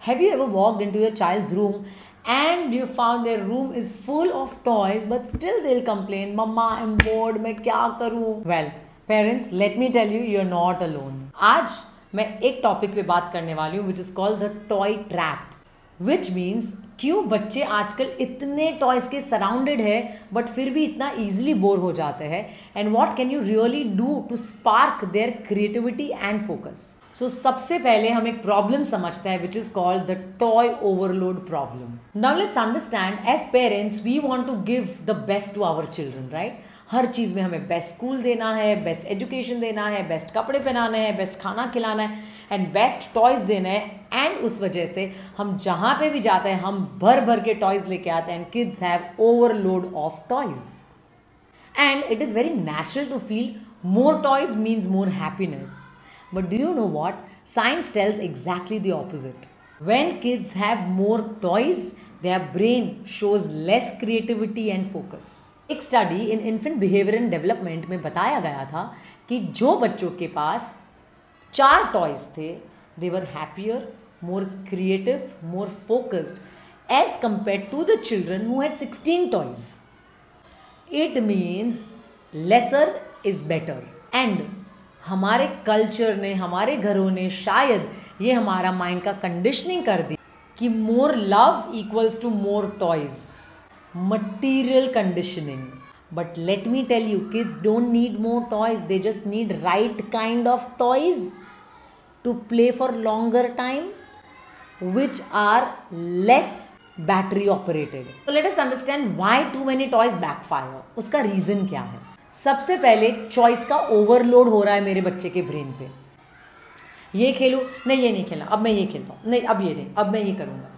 Have you ever walked into your child's room and you found their room is full of toys but still they'll complain, Mama, I'm bored, मैं क्या करूँ? Well, parents, let me tell you, you're not alone. आज मैं एक topic पे बात करने वाली हूँ which is called the toy trap, which means क्यों बच्चे आजकल इतने टॉयज के सराउंडेड है बट फिर भी इतना ईजिली बोर हो जाते हैं and what can you really do to spark their creativity and focus. So सबसे पहले हम एक प्रॉब्लम समझते हैं which is called the toy overload problem. Now let's understand, as parents we want to give the best to our children, right. हर चीज़ में हमें बेस्ट स्कूल देना है, बेस्ट एजुकेशन देना है, बेस्ट कपड़े पहनाने हैं, बेस्ट खाना खिलाना है एंड बेस्ट टॉयज देना है. एंड उस वजह से हम जहाँ पे भी जाते हैं हम भर भर के टॉयज लेके आते हैं and kids have overload of toys. And it is very natural to feel more toys means more happiness. But do you know what? Science tells exactly the opposite. When kids have more toys, their brain shows less creativity and focus. एक study in infant behaviour and development में बताया गया था कि जो बच्चों के पास 4 toys थे, they were happier, more creative, more focused as compared to the children who had 16 toys. It means lesser is better. And हमारे कल्चर ने, हमारे घरों ने शायद ये हमारा माइंड का कंडीशनिंग कर दी कि more love equals to more toys, material conditioning. But let me tell you, kids don't need more toys, they just need right kind of toys to play for longer time which are less battery operated. So let us understand why too many toys backfire. उसका reason क्या है? सबसे पहले choice का overload हो रहा है मेरे बच्चे के ब्रेन पे. ये खेलूँ, नहीं ये नहीं खेलना, अब मैं ये खेलता हूँ, नहीं अब ये नहीं, अब मैं ये करूँगा.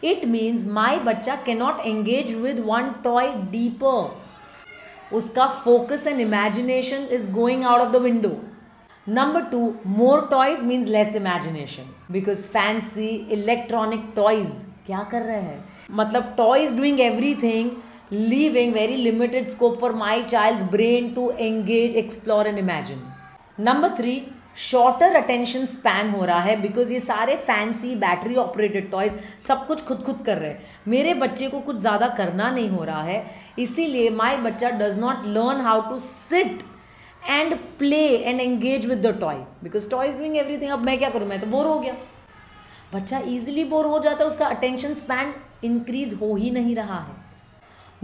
इट मीन्स माई बच्चा can not engage with one toy deeper. उसका focus and imagination is going out of the window. Number 2, more toys means less imagination because fancy electronic toys क्या कर रहे हैं? मतलब toys doing everything, leaving very limited scope for my child's brain to engage, explore and imagine. Number 3, shorter attention span हो रहा है because ये सारे fancy battery operated toys सब कुछ खुद कर रहे हैं. मेरे बच्चे को कुछ ज़्यादा करना नहीं हो रहा है, इसीलिए my बच्चा does not learn how to sit and play and engage with the toy because toy is doing everything. अब मैं क्या करूँ, मैं तो बोर हो गया. बच्चा easily बोर हो जाता है, उसका attention span increase हो ही नहीं रहा है.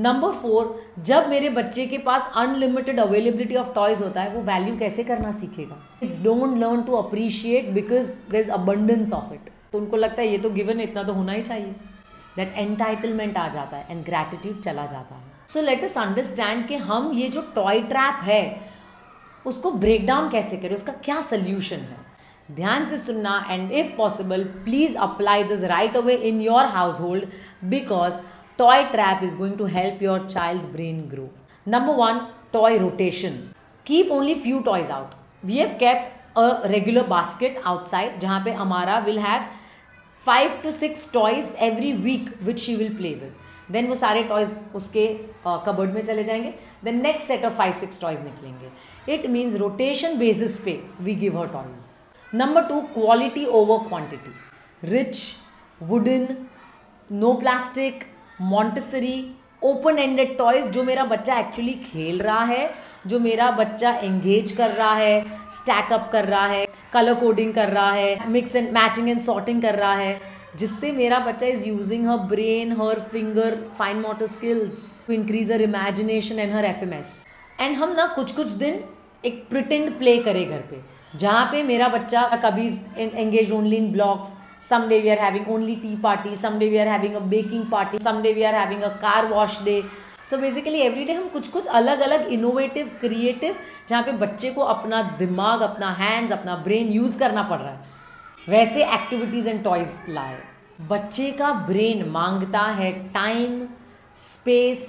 Number 4, जब मेरे बच्चे के पास अनलिमिटेड अवेलेबिलिटी ऑफ टॉयज होता है वो वैल्यू कैसे करना सीखेगा? Kids don't learn to appreciate because there is abundance of it. तो उनको लगता है ये तो गिवन है, इतना तो होना ही चाहिए. That entitlement आ जाता है and gratitude चला जाता है. So let us understand कि हम ये जो टॉय ट्रैप है उसको ब्रेक डाउन कैसे करें, उसका क्या सोल्यूशन है. ध्यान से सुनना and if possible please apply this right away in your household because toy trap is going to help your child's brain grow. Number 1, toy rotation. Keep only few toys out. We have kept a regular basket outside जहाँ पे हमारा will have 5 to 6 toys every week which she will play with. Then वो सारे toys उसके cupboard में चले जाएंगे. Then next set of 5-6 toys निकलेंगे. इट मीन्स रोटेशन बेसिस पे we give her toys. Number 2, quality over quantity. Rich, wooden, no plastic, Montessori, open ended toys जो मेरा बच्चा एक्चुअली खेल रहा है, जो मेरा बच्चा एंगेज कर रहा है, स्टैक अप कर रहा है, कलर कोडिंग कर रहा है, mix and matching and sorting कर रहा है, जिससे मेरा बच्चा is using her brain, her finger, fine motor skills to increase her imagination and her FMS. And हम ना कुछ दिन एक प्रिटेंड प्ले करें घर पे जहाँ पे मेरा बच्चा कभी engage only in blocks. Someday we are having only tea party, someday we are having a baking party, someday we are having a car wash day. So basically every day हम कुछ अलग अलग इनोवेटिव, क्रिएटिव, जहाँ पे बच्चे को अपना दिमाग, अपना हैंड्स, अपना ब्रेन यूज़ करना पड़ रहा है, वैसे एक्टिविटीज़ एंड टॉयज लाए. बच्चे का ब्रेन मांगता है time, space,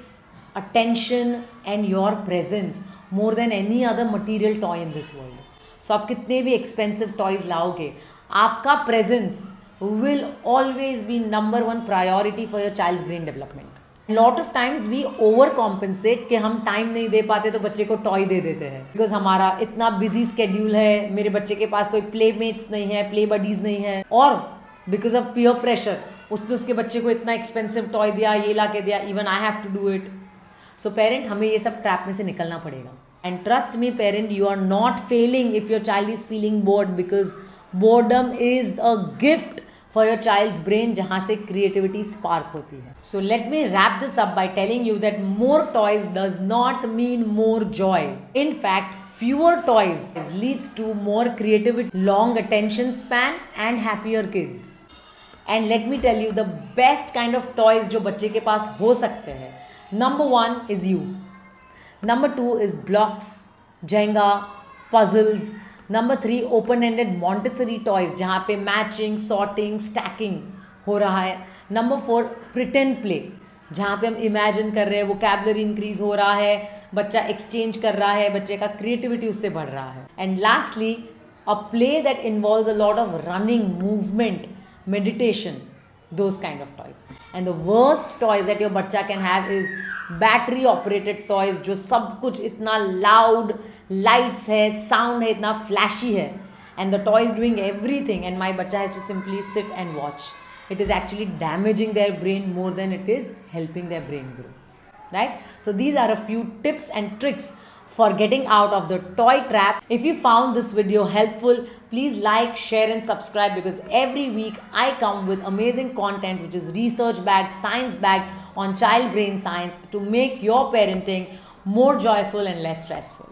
attention and your presence more than any other material toy in this world. So आप कितने भी एक्सपेंसिव टॉयज लाओगे, आपका presence will always be number 1 priority for your child's brain development. Lot of times we overcompensate कि हम time नहीं दे पाते तो बच्चे को टॉय दे देते हैं बिकॉज हमारा इतना बिजी स्केड्यूल है, मेरे बच्चे के पास कोई प्लेमेट्स नहीं है, प्ले बडीज नहीं है. और बिकॉज ऑफ पीयर प्रेशर, उसने उसके बच्चे को इतना एक्सपेंसिव टॉय दिया, ये ला के दिया, even I have to do it. So parent, हमें ये सब ट्रैप में से निकलना पड़ेगा. And trust me parent, you are not failing if your child is feeling bored, because boredom is a gift for your child's brain जहाँ से creativity spark होती है. So let me wrap this up by telling you that more toys does not mean more joy. In fact, fewer toys leads to more creativity, long attention span and happier kids. And let me tell you the best kind of toys जो बच्चे के पास हो सकते हैं. Number 1 is you. Number 2 is blocks, Jenga, puzzles. Number 3 open-ended Montessori toys जहाँ पे matching, sorting, stacking हो रहा है. Number 4 pretend play जहाँ पे हम इमेजिन कर रहे हैं, वोकैबुलरी इंक्रीज हो रहा है, बच्चा एक्सचेंज कर रहा है, बच्चे का क्रिएटिविटी उससे बढ़ रहा है. And lastly a play that involves a lot of running, movement, meditation, those kind of toys. And the worst toys that your बच्चा can have is battery operated toys जो सब कुछ इतना loud, lights है, sound है, इतना flashy है, and the toy is doing everything and my बच्चा has to simply sit and watch. It is actually damaging their brain more than it is helping their brain grow, right? So these are a few tips and tricks for getting out of the toy trap. If you found this video helpful, please like, share and subscribe, because every week I come with amazing content which is research backed, science backed on child brain science to make your parenting more joyful and less stressful.